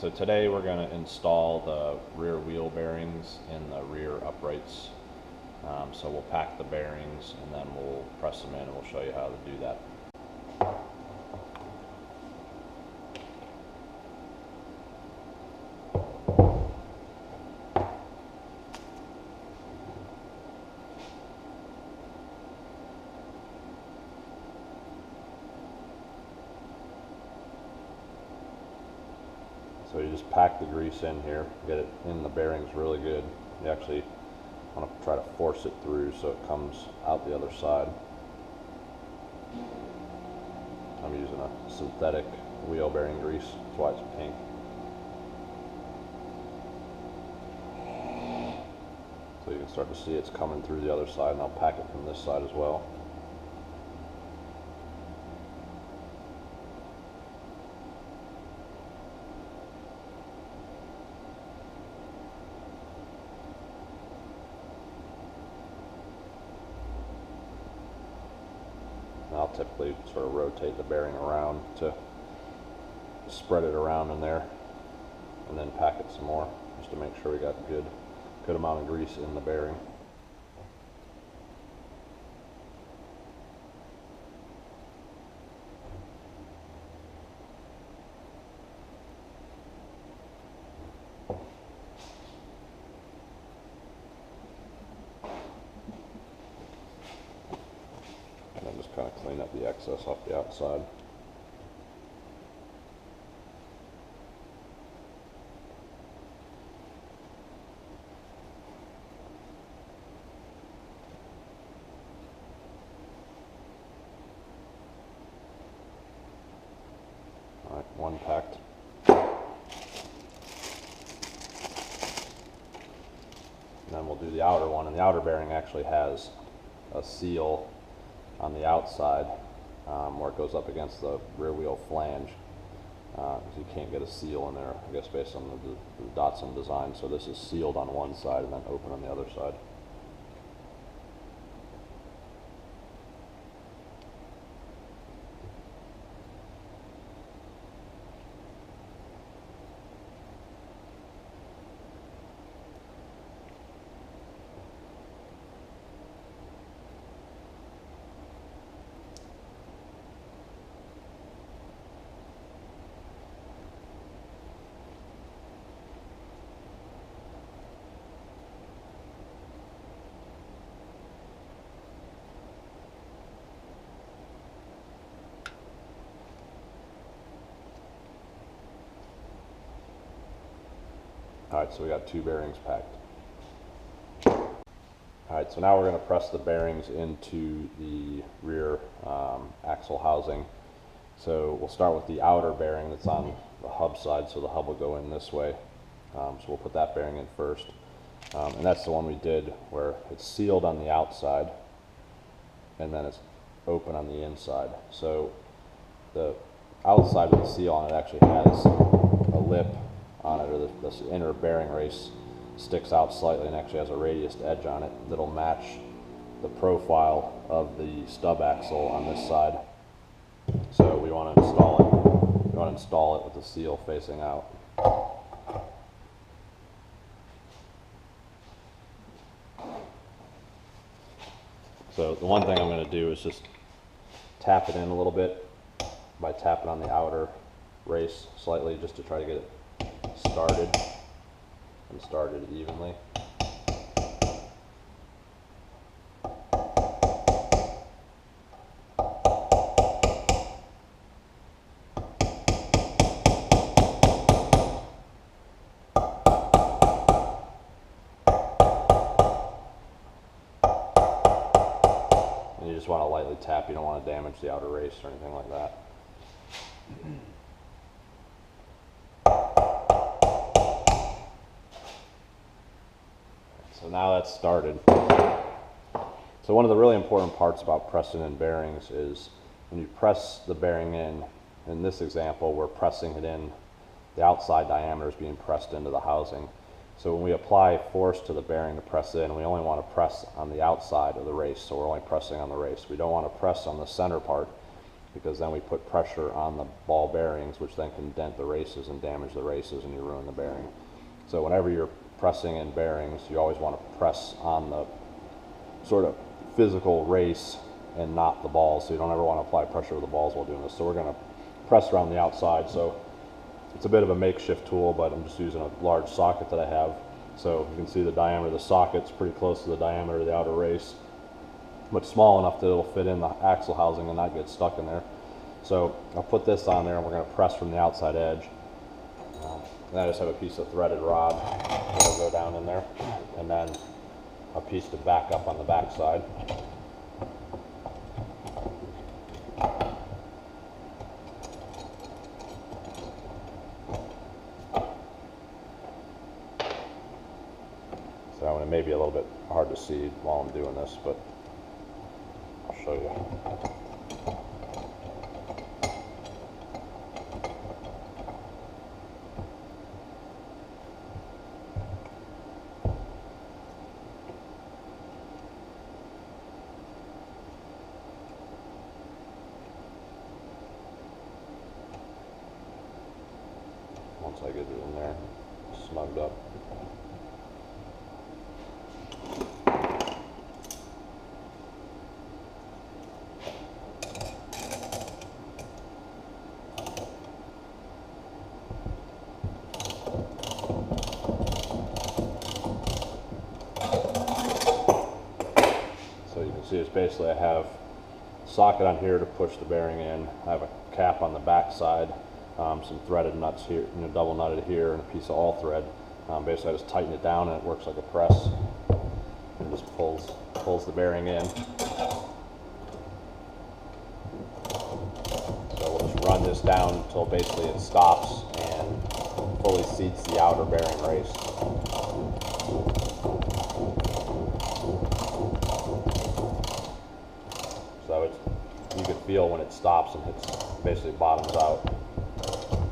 So today we're going to install the rear wheel bearings in the rear uprights. So we'll pack the bearings and then we'll press them in and we'll show you how to do that. So you just pack the grease in here, get it in the bearings really good. You actually want to try to force it through so it comes out the other side. I'm using a synthetic wheel bearing grease, that's why it's pink. So you can start to see it's coming through the other side, and I'll pack it from this side as well. I'll typically sort of rotate the bearing around to spread it around in there and then pack it some more just to make sure we got good amount of grease in the bearing. And then just kind of clean up the excess off the outside. All right, one packed. And then we'll do the outer one, and the outer bearing actually has a seal on the outside where it goes up against the rear wheel flange, because you can't get a seal in there, I guess, based on the Datsun design. So this is sealed on one side and then open on the other side. All right, so we got 2 bearings packed. All right, so now we're going to press the bearings into the rear axle housing. So we'll start with the outer bearing that's on the hub side, so the hub will go in this way. So we'll put that bearing in first. And that's the one we did where it's sealed on the outside and then it's open on the inside. So the outside with the seal on it actually has a lip on it, or this inner bearing race sticks out slightly and actually has a radiused edge on it that'll match the profile of the stub axle on this side. So we want to install it. We want to install it with the seal facing out. So the one thing I'm going to do is just tap it in a little bit by tapping on the outer race slightly, just to try to get it started and started evenly. And you just want to lightly tap, you don't want to damage the outer race or anything like that. So now that's started. So one of the really important parts about pressing in bearings is when you press the bearing in this example, we're pressing it in, the outside diameter is being pressed into the housing. So when we apply force to the bearing to press in, we only want to press on the outside of the race, so we're only pressing on the race. We don't want to press on the center part, because then we put pressure on the ball bearings, which then can dent the races and damage the races, and you ruin the bearing. So whenever you're pressing in bearings, you always want to press on the sort of physical race and not the balls, so you don't ever want to apply pressure with the balls while doing this. So we're going to press around the outside. So it's a bit of a makeshift tool, but I'm just using a large socket that I have. So you can see the diameter of the socket's pretty close to the diameter of the outer race, but small enough that it'll fit in the axle housing and not get stuck in there. So I'll put this on there and we're going to press from the outside edge. And I just have a piece of threaded rod that'll go down in there, and then a piece to back up on the back side. So it may be a little bit hard to see while I'm doing this, but I'll show you. Once I get it in there, snugged up. So you can see it's basically, I have a socket on here to push the bearing in. I have a cap on the back side. Some threaded nuts here, double nutted here, and a piece of all thread. Basically, I just tighten it down and it works like a press, and just pulls the bearing in. So we'll just run this down until basically it stops and fully seats the outer bearing race. So you can feel when it stops and hits, basically bottoms out.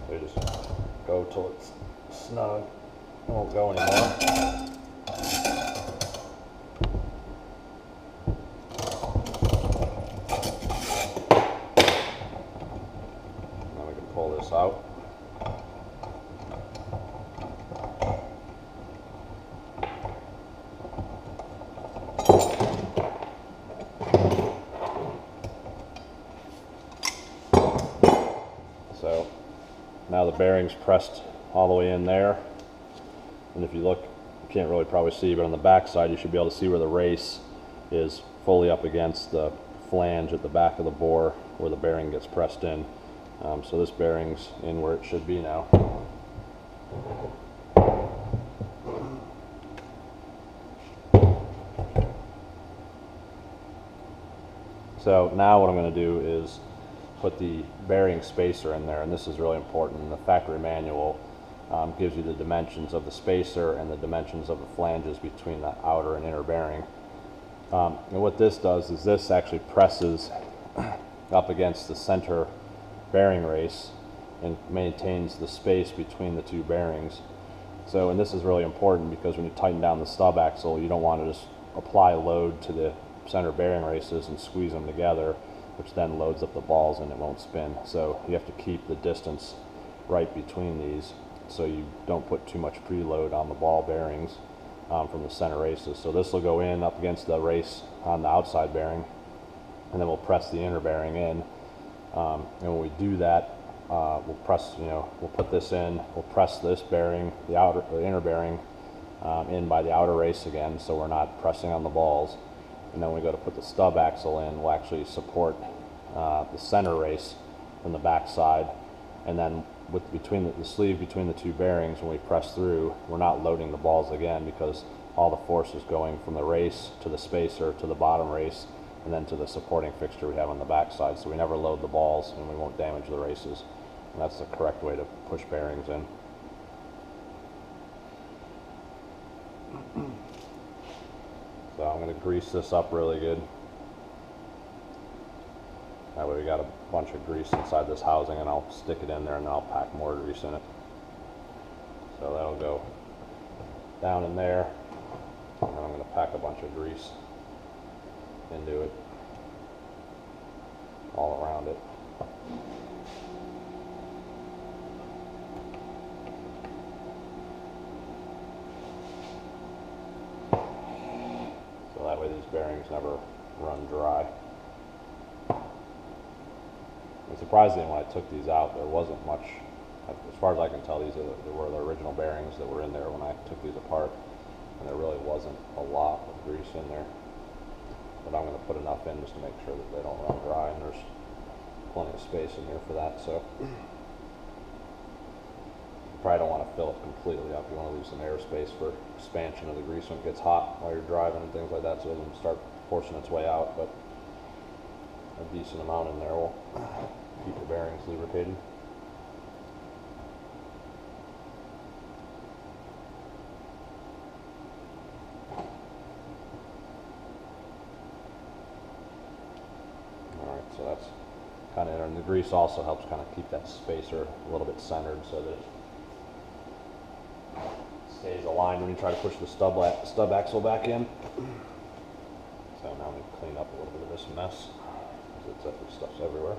So you just go till it's snug. It won't go anymore. Now we can pull this out. So now the bearing's pressed all the way in there, and if you look, you can't really probably see, but on the back side you should be able to see where the race is fully up against the flange at the back of the bore where the bearing gets pressed in. So this bearing's in where it should be now. So now what I'm going to do is put the bearing spacer in there, and this is really important. The factory manual gives you the dimensions of the spacer and the dimensions of the flanges between the outer and inner bearing. And what this does is this actually presses up against the center bearing race and maintains the space between the two bearings. So, and this is really important because when you tighten down the stub axle, you don't want to just apply load to the center bearing races and squeeze them together, which then loads up the balls and it won't spin. So you have to keep the distance right between these so you don't put too much preload on the ball bearings from the center races. So this will go in up against the race on the outside bearing, and then we'll press the inner bearing in. And when we do that, we'll press, we'll put this in, we'll press this bearing, the inner bearing, in by the outer race again, so we're not pressing on the balls. And then when we go to put the stub axle in, we'll actually support the center race from the back side, and then between the sleeve between the two bearings, when we press through, we're not loading the balls again because all the force is going from the race to the spacer to the bottom race and then to the supporting fixture we have on the back side. So we never load the balls and we won't damage the races. And that's the correct way to push bearings in. So I'm going to grease this up really good. That way we got a bunch of grease inside this housing, and I'll stick it in there and then I'll pack more grease in it. So that'll go down in there, and then I'm going to pack a bunch of grease into it all around it. bearings never run dry. And surprisingly, when I took these out, there wasn't much, as far as I can tell, these were the original bearings that were in there when I took these apart, and there really wasn't a lot of grease in there. But I'm going to put enough in just to make sure that they don't run dry, and there's plenty of space in here for that. So you probably don't want to fill it completely up. You want to leave some airspace for expansion of the grease when it gets hot while you're driving and things like that, so it doesn't start forcing its way out. But a decent amount in there will keep the bearings lubricated. Alright, so that's kind of, and the grease also helps kind of keep that spacer a little bit centered so that it stays aligned when you try to push the stub axle back in. So now I'm going to clean up a little bit of this mess, because stuff's everywhere.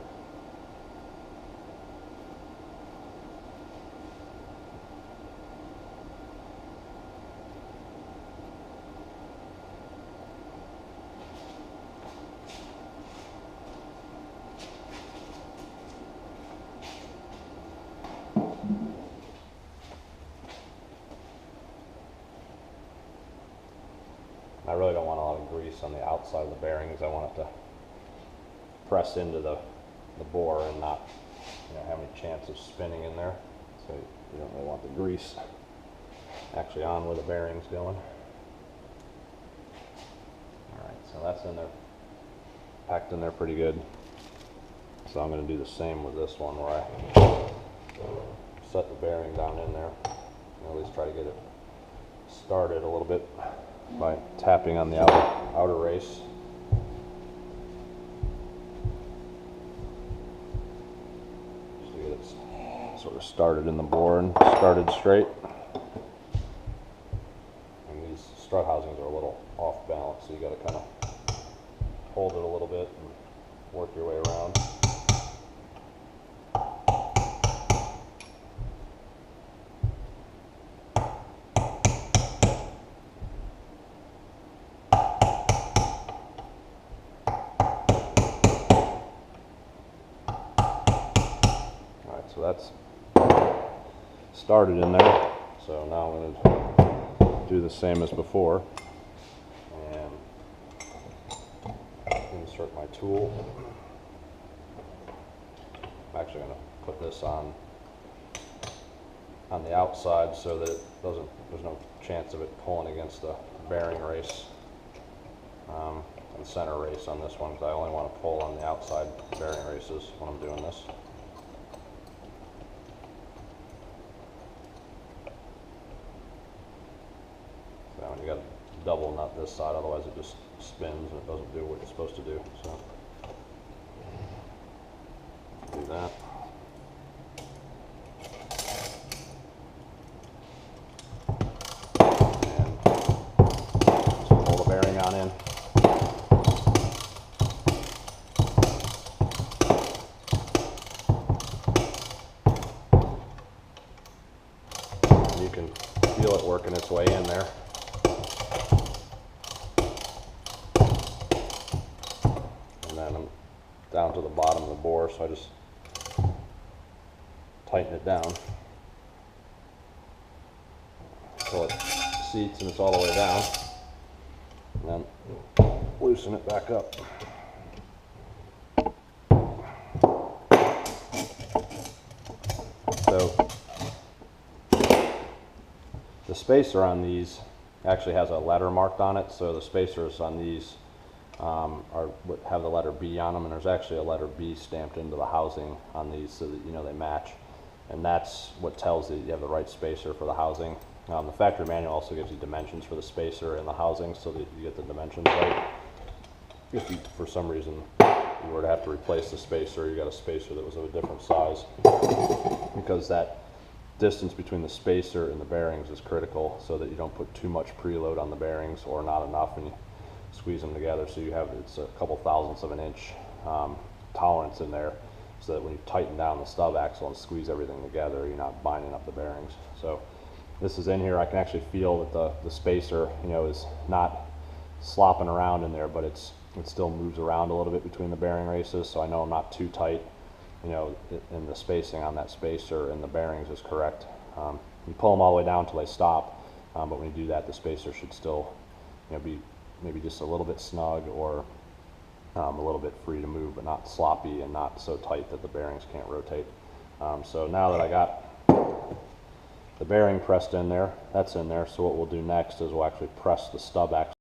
I really don't want a lot of grease on the outside of the bearings. I want it to press into the bore and not, have any chance of spinning in there. So you don't really want the grease actually on where the bearing's going. Alright, so that's in there, packed in there pretty good. So I'm going to do the same with this one, where I set the bearing down in there, and at least try to get it started a little bit by tapping on the outer race. Just to get it sort of started in the bore and started straight. And these strut housings are a little off balance, so you got to kind of hold it a little bit and work your way around. So that's started in there. So now I'm going to do the same as before and insert my tool. I'm actually going to put this on the outside so that there's no chance of it pulling against the bearing race and center race on this one, because I only want to pull on the outside bearing races when I'm doing this. And you got to double nut this side, otherwise it just spins and it doesn't do what it's supposed to do. So do that. And just pull the bearing on in. And you can feel it working its way in there. Down to the bottom of the bore, so I just tighten it down until it seats and it's all the way down, and then loosen it back up. So the spacer on these actually has a letter marked on it, so the spacers on these have the letter B on them, and there's actually a letter B stamped into the housing on these so that they match, and that's what tells you you have the right spacer for the housing. The factory manual also gives you dimensions for the spacer and the housing so that you get the dimensions right. If you, for some reason, you were to have to replace the spacer, you got a spacer that was of a different size, because that distance between the spacer and the bearings is critical so that you don't put too much preload on the bearings or not enough, and you squeeze them together, so you have, it's a couple thousandths of an inch tolerance in there, so that when you tighten down the stub axle and squeeze everything together, you're not binding up the bearings. So this is in here. I can actually feel that the spacer, is not slopping around in there, but it still moves around a little bit between the bearing races, so I know I'm not too tight, you know, in the spacing on that spacer, and the bearings is correct. You pull them all the way down until they stop, but when you do that, the spacer should still, you know, be maybe just a little bit snug, or a little bit free to move, but not sloppy and not so tight that the bearings can't rotate. So now that I got the bearing pressed in there, that's in there, so what we'll do next is we'll actually press the stub axle